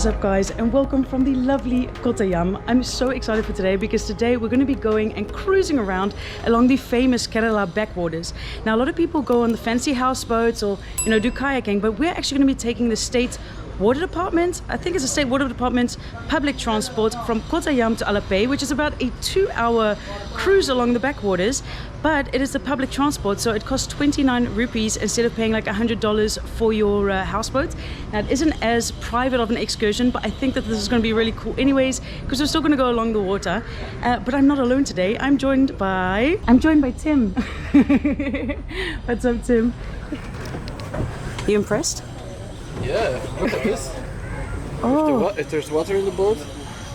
is up, guys, and welcome from the lovely Kottayam. I'm so excited for today because today we're going to be going and cruising around along the famous Kerala backwaters. Now, a lot of people go on the fancy houseboats or, you know, do kayaking, but we're actually going to be taking the state water department, I think it's a state water department public transport from Kottayam to Alleppey, which is about a 2-hour cruise along the backwaters, but it is the public transport, so it costs 29 rupees instead of paying like $100 for your houseboat. Now, it isn't as private of an excursion, but I think that this is going to be really cool anyways, because we're still going to go along the water. But I'm not alone today. I'm joined by Tim. What's up, Tim? You impressed? Yeah, look at this. Oh. If there's water in the boat.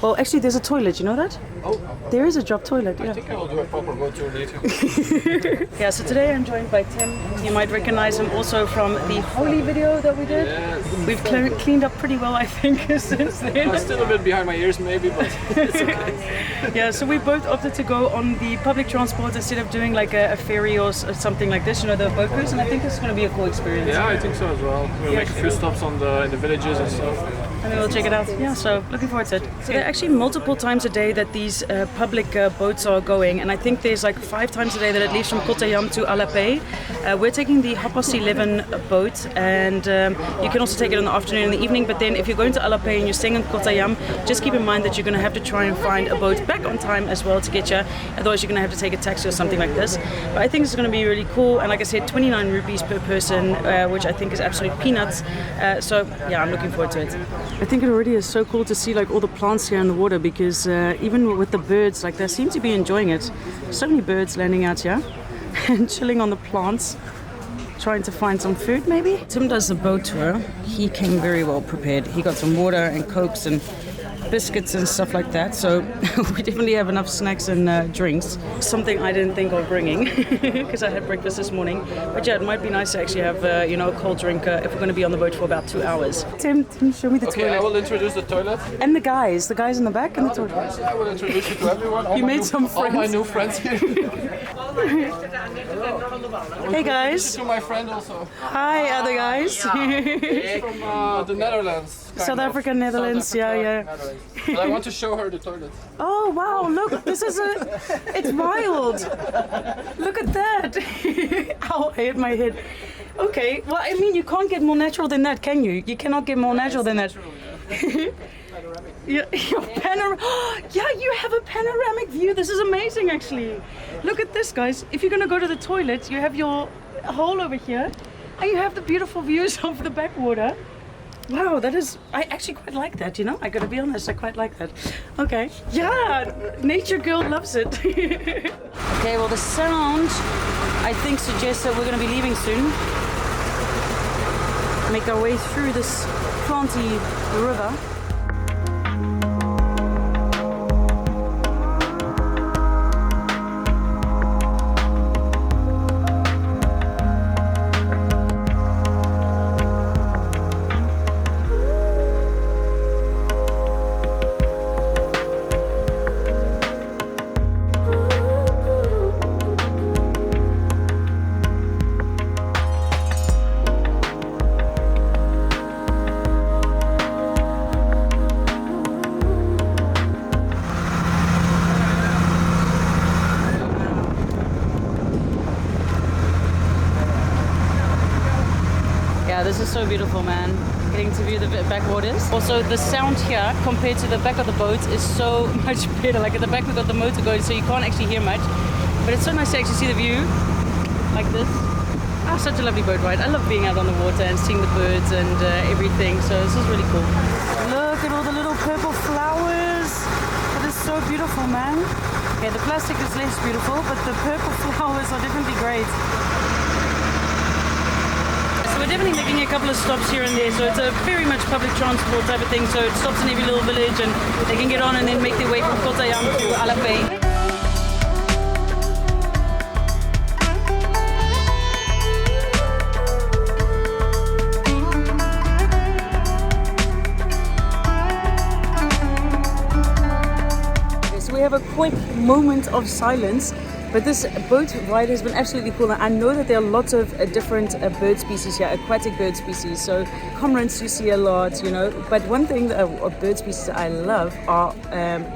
Well, actually, there's a toilet. You know that? Oh. There is a drop toilet. Yeah. I think I will do a proper boat tour later. Yeah. So today I'm joined by Tim. You might recognize him also from the HOLI video that we did. Yes. We've cleaned up pretty well, I think, since then. I'm still a bit behind my ears, maybe, but it's okay. Yeah. So we both opted to go on the public transport instead of doing like a ferry or something like this. You know, the boat cruise, and I think it's going to be a cool experience. Yeah, I think so as well. We'll make a few stops in the villages and stuff. And then we'll check it out. Yeah, so looking forward to it. So there are actually multiple times a day that these public boats are going, and I think there's like 5 times a day that it leaves from Kottayam to Alleppey. We're taking the 11:30 boat, and you can also take it in the afternoon and the evening, but then if you're going to Alleppey and you're staying in Kottayam, just keep in mind that you're going to have to try and find a boat back on time as well to get you, otherwise you're going to have to take a taxi or something like this. But I think it's going to be really cool, and like I said, 29 rupees per person, which I think is absolute peanuts. So yeah, I'm looking forward to it. I think it already is so cool to see like all the plants here in the water, because even with the birds, like they seem to be enjoying it. So many birds landing out here and chilling on the plants, trying to find some food maybe. Tim does the boat tour. He came very well prepared. He got some water and cokes and biscuits and stuff like that, so we definitely have enough snacks and drinks. Something I didn't think of bringing because I had breakfast this morning, but yeah, it might be nice to actually have you know, a cold drink if we're going to be on the boat for about 2 hours. Tim, show me the toilet. Okay, I will introduce the toilet. And the guys in the back and the toilet. I will introduce you to everyone. You made some friends. All my new friends here. Hey guys. To my friend also. Hi, other guys. From the Netherlands. South Africa, Netherlands, yeah. But I want to show her the toilet. Oh wow, look, this is it's wild. Look at that. Ow, I hit my head. Okay, well, I mean, you can't get more natural than that, can you? You cannot get more natural than that. Yeah, yeah, you have a panoramic view. This is amazing, actually. Look at this, guys. If you're gonna go to the toilet, you have your hole over here, and you have the beautiful views of the backwater. Wow, I actually quite like that, you know? I gotta be honest, I quite like that. Okay. Yeah, nature girl loves it. Okay, well, the sound, I think, suggests that we're gonna be leaving soon. Make our way through this planty river. This is so beautiful, man. Getting to view the backwaters. Also, the sound here compared to the back of the boat is so much better. Like at the back we've got the motor going, so you can't actually hear much. But it's so nice to actually see the view like this. Ah, such a lovely boat ride. I love being out on the water and seeing the birds and everything. So this is really cool. Look at all the little purple flowers. It is so beautiful, man. Okay, the plastic is less beautiful, but the purple flowers are definitely great. We're definitely making a couple of stops here and there, so it's a very much public transport type of thing, so it stops in every little village and they can get on and then make their way from Kottayam to Alleppey. Okay, so we have a quick moment of silence But this boat ride has been absolutely cool. And I know that there are lots of different bird species here, aquatic bird species. So cormorants you see a lot, you know. But one thing of bird species that I love are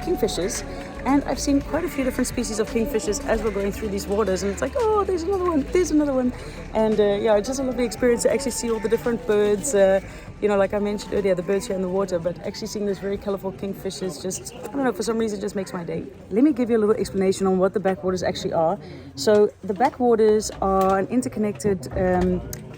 kingfishers. And I've seen quite a few different species of kingfishers as we're going through these waters. And it's like, oh, there's another one, there's another one. And yeah, it's just a lovely experience to actually see all the different birds. You know, like I mentioned earlier, the birds here in the water, but actually seeing those very colorful kingfishers just, I don't know, for some reason just makes my day. Let me give you a little explanation on what the backwaters actually are. So the backwaters are an interconnected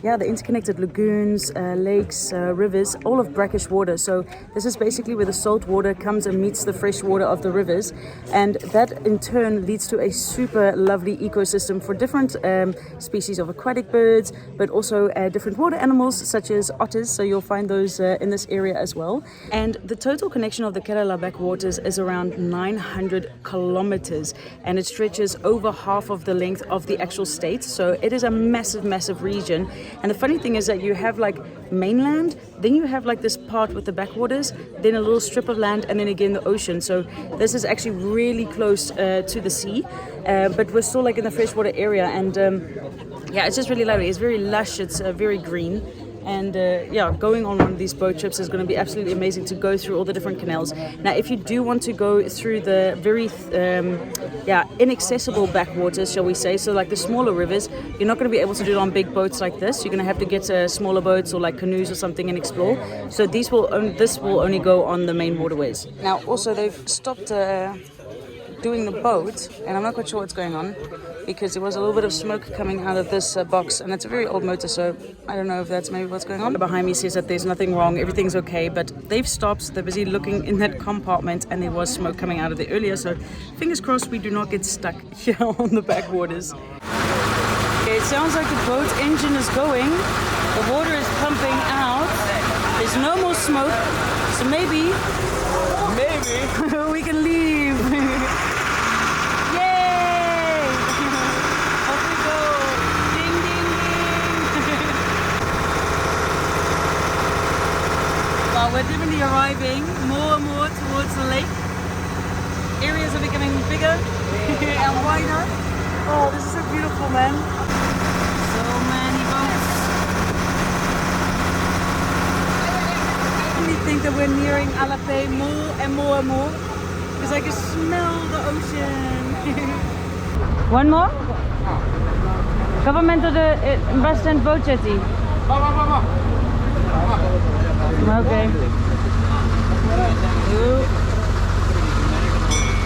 the interconnected lagoons, lakes, rivers, all of brackish water. So this is basically where the salt water comes and meets the fresh water of the rivers. And that in turn leads to a super lovely ecosystem for different species of aquatic birds, but also different water animals such as otters. So you'll find those in this area as well. And the total connection of the Kerala backwaters is around 900 kilometers. And it stretches over half of the length of the actual state. So it is a massive, massive region. And the funny thing is that you have like mainland, then you have like this part with the backwaters, then a little strip of land, and then again the ocean. So this is actually really close to the sea, but we're still like in the freshwater area. And yeah, it's just really lovely. It's very lush, it's very green. And yeah, going on one of these boat trips is going to be absolutely amazing to go through all the different canals. Now, if you do want to go through the very inaccessible backwaters, shall we say, so like the smaller rivers, you're not going to be able to do it on big boats like this. You're going to have to get smaller boats or like canoes or something and explore. So this will only go on the main waterways. Now, also they've stopped doing the boat, and I'm not quite sure what's going on, because there was a little bit of smoke coming out of this box, and it's a very old motor, so I don't know if that's maybe what's going on. Behind me says that there's nothing wrong, everything's okay, but they've stopped. They're busy looking in that compartment, and there was smoke coming out of there earlier, so fingers crossed we do not get stuck here on the backwaters. Okay, it sounds like the boat engine is going. The water is pumping out. There's no more smoke, so maybe we can leave. We're definitely arriving more and more towards the lake. Areas are becoming bigger and wider. Oh, this is so beautiful, man. So many boats. I really think that we're nearing Alleppey more and more and more, because I can smell the ocean. One more? Government of the investment boat jetty. Okay.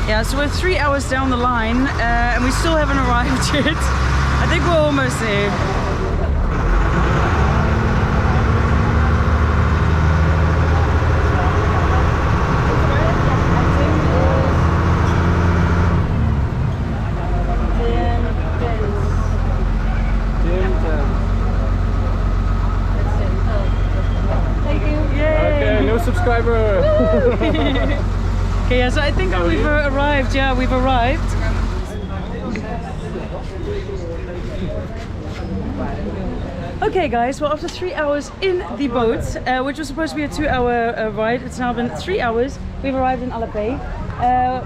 Yeah, so we're 3 hours down the line and we still haven't arrived yet. I think we're almost there. Subscriber. Okay, yeah, so I think we've arrived. Yeah, we've arrived. Okay, guys. Well, after 3 hours in the boat, which was supposed to be a 2-hour ride, it's now been 3 hours. We've arrived in Alleppey.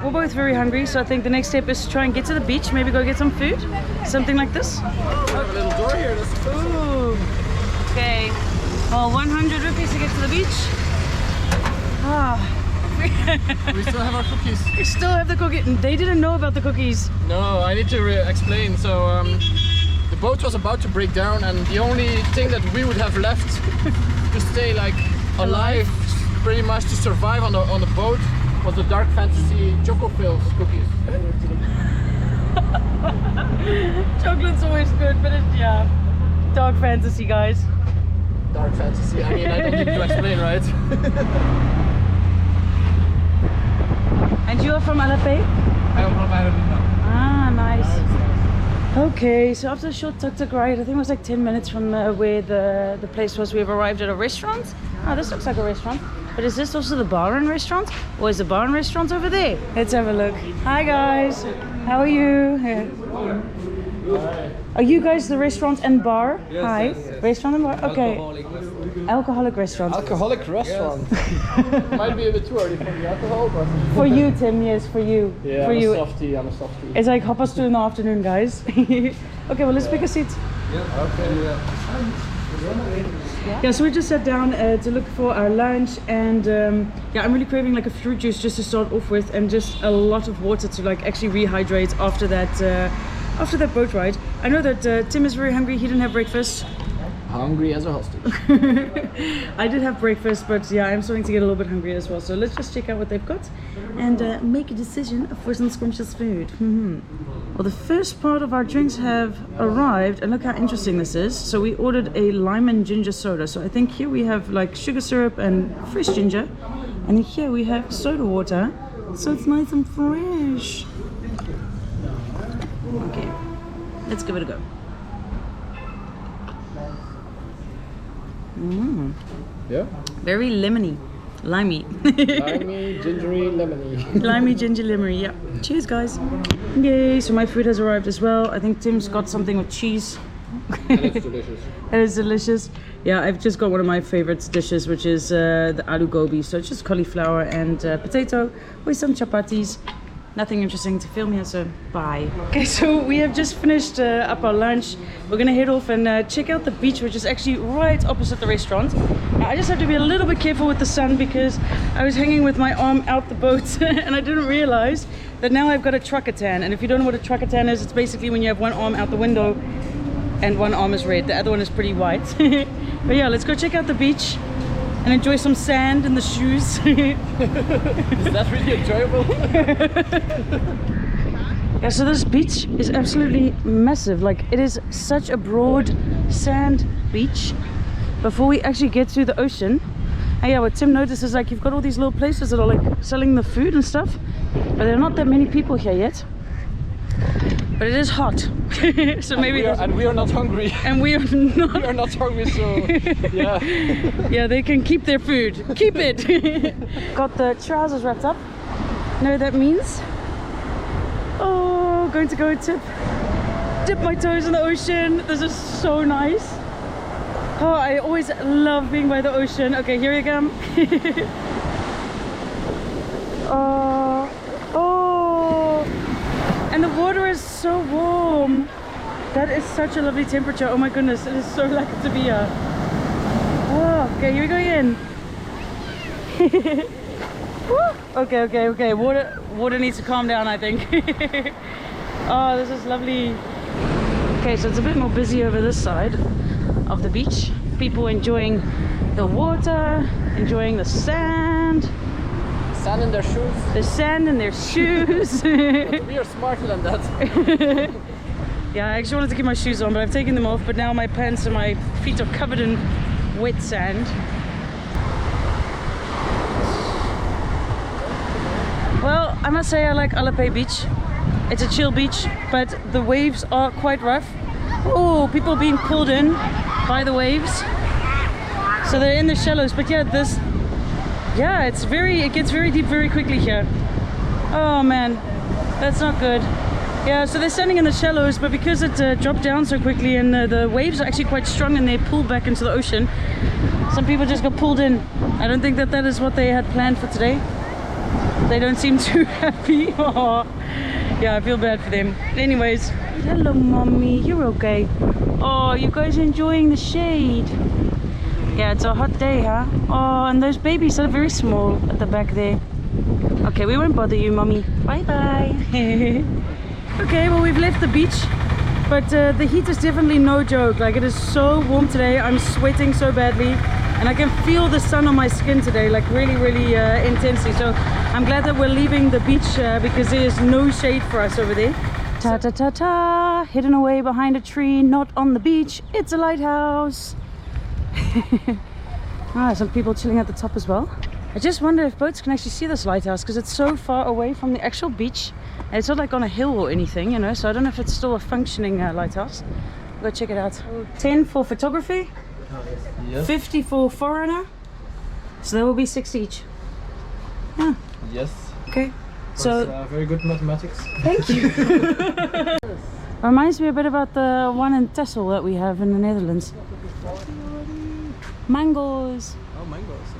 We're both very hungry, so I think the next step is to try and get to the beach. Maybe go get some food, something like this. Oh, we have a little door here. Ooh. Okay. Well, 100 rupees to get to the beach. Ah. We still have our cookies. We still have the cookies. They didn't know about the cookies. No, I need to explain. So the boat was about to break down, and the only thing that we would have left to stay like alive, pretty much to survive on the boat, was the Dark Fantasy Choco Pills cookies. Chocolate's always good, but it's, yeah, Dark Fantasy, guys. Dark Fantasy. I mean, I don't need to explain, right? And you are from Alleppey? I'm from Alleppey. Ah, nice. Okay, so after a short tuk-tuk ride, I think it was like 10 minutes from where the place was, we've arrived at a restaurant. Oh, this looks like a restaurant. But is this also the bar and restaurant? Or is the bar and restaurant over there? Let's have a look. Hi guys, how are you? Are you guys the restaurant and bar? Yes, Hi. yes, yes. Restaurant and bar? Okay. alcoholic restaurant. Alcoholic restaurant. Might be a bit too early for the alcohol, but For you, Tim, yes, for you. yeah, For I'm you. a softie. I'm a softie. It's like 2:30 in the afternoon, guys. Okay, well, let's pick a seat. Okay. Yeah, so we just sat down to look for our lunch, and yeah, I'm really craving like a fruit juice just to start off with, and just a lot of water to like actually rehydrate after that boat ride. I know that Tim is very hungry. He didn't have breakfast. Hungry as a hostage. I did have breakfast, but yeah, I'm starting to get a little bit hungry as well. So let's just check out what they've got and make a decision for some scrumptious food. Well, the first part of our drinks have arrived, and look how interesting this is. So we ordered a lime and ginger soda. So I think here we have like sugar syrup and fresh ginger, and here we have soda water. So it's nice and fresh. Okay, let's give it a go. Yeah. Very lemony, limey. Limey, gingery, lemony. Limey, ginger, lemony, yeah. Cheers, guys. Yay, so my food has arrived as well. I think Tim's got something with cheese. And it's delicious. It is delicious. Yeah, I've just got one of my favorite dishes, which is the aloo gobi. So it's just cauliflower and potato with some chapatis. Nothing interesting to film here, so bye. Okay, so we have just finished up our lunch. We're gonna head off and check out the beach, which is actually right opposite the restaurant. Now, I just have to be a little bit careful with the sun because I was hanging with my arm out the boat and I didn't realize that now I've got a trucker tan. And if you don't know what a trucker tan is, it's basically when you have one arm out the window and one arm is red. The other one is pretty white. But yeah, let's go check out the beach and enjoy some sand in the shoes. Is that really enjoyable? Yeah, so this beach is absolutely massive. Like, it is such a broad sand beach before we actually get to the ocean. And yeah, what Tim noticed is like you've got all these little places that are like selling the food and stuff, but there are not that many people here yet. But it is hot. So maybe we are not hungry. And we are not. We are not hungry, so yeah. Yeah, they can keep their food. Keep it. Got the trousers wrapped up. Know what that means? Oh, going to go dip my toes in the ocean. This is so nice. Oh, I always love being by the ocean. Okay, here I come. Oh. And the water is so warm. That is such a lovely temperature. Oh my goodness, it is so lucky to be here. Oh, okay, here we go again. Okay. Water needs to calm down, I think. Oh, this is lovely. Okay, so it's a bit more busy over this side of the beach. People enjoying the water, enjoying the sand. Sand in their shoes. The sand in their shoes. But we are smarter than that. Yeah, I actually wanted to keep my shoes on, but I've taken them off. But now my pants and my feet are covered in wet sand. Well, I must say I like Alleppey Beach. It's a chill beach, but the waves are quite rough. Oh, people being pulled in by the waves. So they're in the shallows, but yeah, it gets very deep very quickly here. Oh man, that's not good. Yeah, so they're standing in the shallows, but because it dropped down so quickly and the waves are actually quite strong and they pull back into the ocean, some people just got pulled in. I don't think that is what they had planned for today. They don't seem too happy. Oh, yeah, I feel bad for them. Anyways, hello mommy, you're okay. Oh, you guys are enjoying the shade. Yeah, it's a hot day, huh? Oh, and those babies are very small at the back there. Okay, we won't bother you, mommy. Bye bye. Okay, well, we've left the beach, but the heat is definitely no joke. Like, it is so warm today. I'm sweating so badly, and I can feel the sun on my skin today, like really intensely. So I'm glad that we're leaving the beach because there is no shade for us over there. Ta ta ta ta, hidden away behind a tree, not on the beach. It's a lighthouse. Some people chilling at the top as well. I just wonder if boats can actually see this lighthouse because it's so far away from the actual beach. And it's not like on a hill or anything, you know, so I don't know if it's still a functioning lighthouse. Go check it out. 10 for photography, yes. 50 for foreigner, so there will be 60 each. Yeah. Yes. Okay. So very good mathematics. Thank you. Reminds me a bit about the one in Texel that we have in the Netherlands. Mangoes. Oh, mangoes.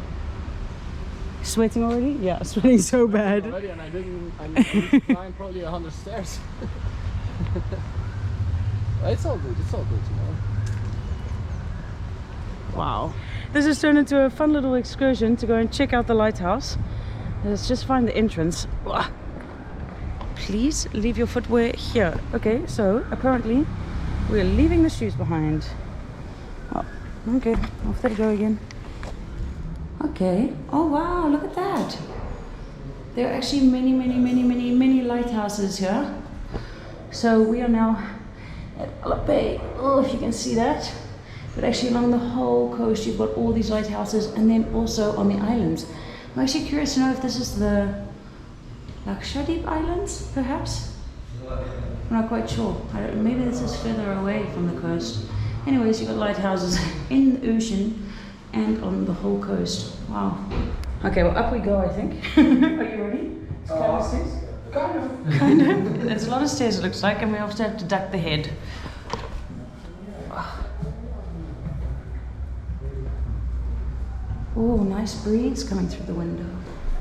Sweating already? Yeah, sweating so bad. Already, and I need to climb probably 100 stairs. It's all good, you know. Wow. This has turned into a fun little excursion to go and check out the lighthouse. Let's just find the entrance. Please leave your footwear here. Okay, so apparently we're leaving the shoes behind. Oh, okay, off they go again. Okay. Oh wow, look at that. There are actually many lighthouses here. So we are now at Alleppey. Oh, if you can see that. But actually along the whole coast you've got all these lighthouses, and then also on the islands. I'm actually curious to know if this is the Kottayam Islands, perhaps? I'm not quite sure. Maybe this is further away from the coast. Anyways, you've got lighthouses in the ocean and on the whole coast. Wow. Okay, well up we go, I think. Are you ready? It's kind of stairs? Kind of. There's a lot of stairs it looks like, and we also have to duck the head. Oh, nice breeze coming through the window.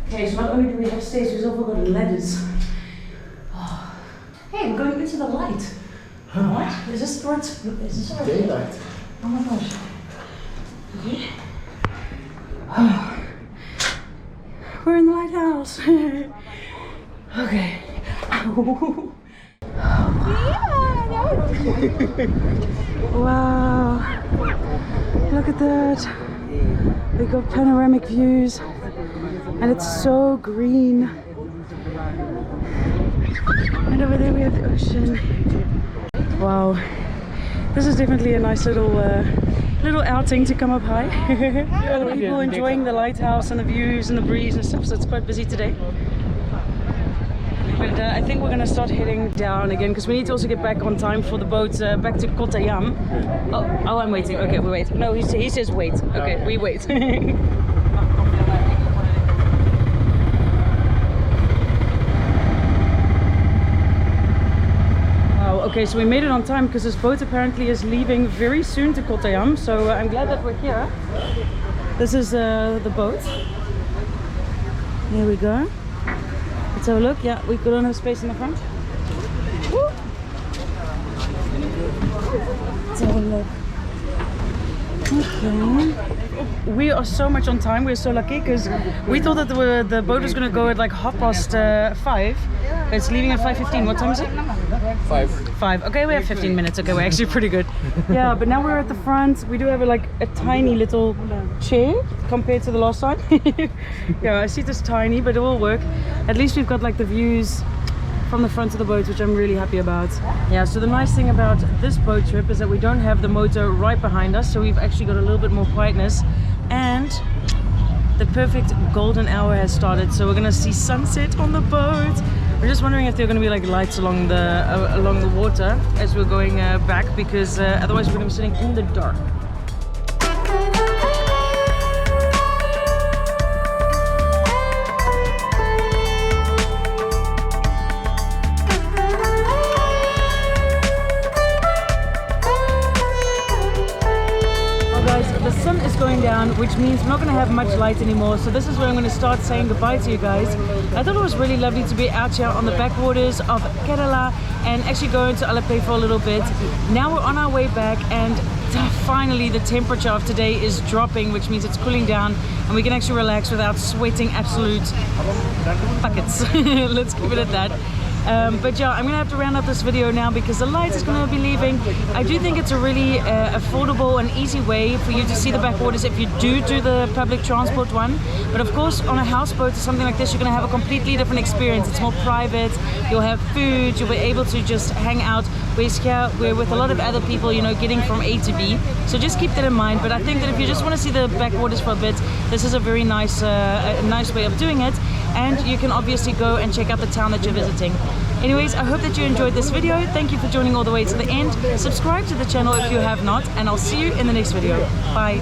Okay, so not only do we have stairs, we've also got ladders. Oh. Hey, we're going into the light. What? Is this Daylight. Oh my gosh. Okay. Oh. We're in the lighthouse. Okay. Wow. Look at that. We've got panoramic views. And it's so green. And over there we have the ocean. Wow. This is definitely a nice little outing to come up high. People enjoying the lighthouse and the views and the breeze and stuff, so it's quite busy today. But I think we're going to start heading down again because we need to also get back on time for the boat back to Kottayam. Oh, I'm waiting. Okay, we wait. No, he says wait. Okay, we wait. Okay, so we made it on time because this boat apparently is leaving very soon to Kottayam, so I'm glad that we're here. This is the boat. Here we go. Let's have a look. Yeah, we don't have space in the front. Woo! Let's have a look. Okay. We are so much on time. We're so lucky because we thought that the boat was going to go at like 5:30. It's leaving at 5:15. What time is it? 5. Okay, we have 15 minutes. Okay, we're actually pretty good. Yeah, but now we're at the front. We do have a tiny little chair compared to the last time. Yeah, I see this tiny, but it will work. At least we've got like the views from the front of the boat, which I'm really happy about. Yeah, so the nice thing about this boat trip is that we don't have the motor right behind us, so we've actually got a little bit more quietness, and the perfect golden hour has started, so we're gonna see sunset on the boat. We're just wondering if there are going to be like lights along the water as we're going back, because otherwise we're going to be sitting in the dark. Down, which means we're not going to have much light anymore, so this is where I'm going to start saying goodbye to you guys. I thought it was really lovely to be out here on the backwaters of Kerala and actually go into Alleppey for a little bit. Now we're on our way back, and finally the temperature of today is dropping, which means it's cooling down and we can actually relax without sweating absolute buckets. Let's keep it at that. But yeah, I'm gonna have to round up this video now because the light is gonna be leaving. I do think it's a really affordable and easy way for you to see the backwaters if you do the public transport one. But of course, on a houseboat or something like this, you're gonna have a completely different experience. It's more private, you'll have food, you'll be able to just hang out. Whereas here, we're with a lot of other people, you know, getting from A to B. So just keep that in mind. But I think that if you just want to see the backwaters for a bit, this is a very nice way of doing it. And you can obviously go and check out the town that you're visiting. Anyways, I hope that you enjoyed this video. Thank you for joining all the way to the end. Subscribe to the channel if you have not, and I'll see you in the next video. Bye.